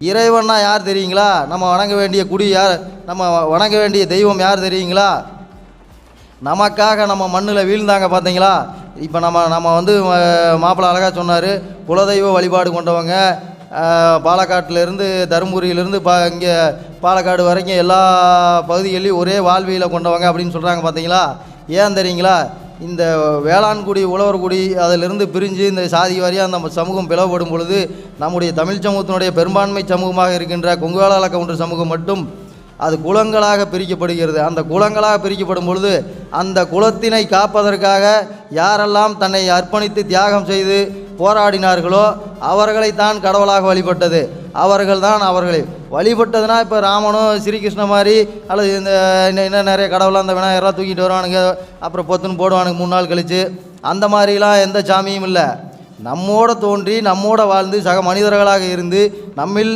இறைவன்னா யார் தெரியுங்களா? நம்ம வணங்க வேண்டிய குடி யார்? நம்ம வணங்க வேண்டிய தெய்வம் யார் தெரியுங்களா? நமக்காக நம்ம மண்ணில் வீழ்ந்தாங்க பார்த்தீங்களா? இப்போ நம்ம வந்து மாப்பிள்ளை அழகாக சொன்னார், குலதெய்வ வழிபாடு கொண்டவங்க பாலக்காட்டிலேருந்து தருமபுரியிலேருந்து இங்கே பாலக்காடு வரைக்கும் எல்லா பகுதிகளையும் ஒரே வாழ்வியலை கொண்டவங்க அப்படின்னு சொல்கிறாங்க பார்த்தீங்களா? ஏன் தெரியுங்களா? இந்த வேளாண்குடி உழவர்குடி அதிலிருந்து பிரிஞ்சு இந்த சாதி வாரியாக அந்த சமூகம் பிளவுபடும் பொழுது நம்முடைய தமிழ் சமூகத்தினுடைய பெரும்பான்மை சமூகமாக இருக்கின்ற கொங்கு வேளாள கவுண்டர் சமூகம் மட்டும் அது குலங்களாக பிரிக்கப்படுகிறது. அந்த குலங்களாக பிரிக்கப்படும் பொழுது அந்த குலத்தினை காப்பதற்காக யாரெல்லாம் தன்னை அர்ப்பணித்து தியாகம் செய்து போராடினார்களோ அவர்களைத்தான் கடவுளாக வழிபட்டது. அவர்களை வழிபட்டதுன்னா இப்போ ராமனும் ஸ்ரீகிருஷ்ண மாதிரி அல்லது இந்த இன்னும் நிறைய கடவுளாக அந்த விநாயகராக தூக்கிட்டு வருவானுங்க, அப்புறம் பொத்துன்னு போடுவானுங்க 3 நாள் கழித்து. அந்த மாதிரிலாம் எந்த சாமியும் இல்லை. நம்மோட தோன்றி நம்மோட வாழ்ந்து சக மனிதர்களாக இருந்து நம்மில்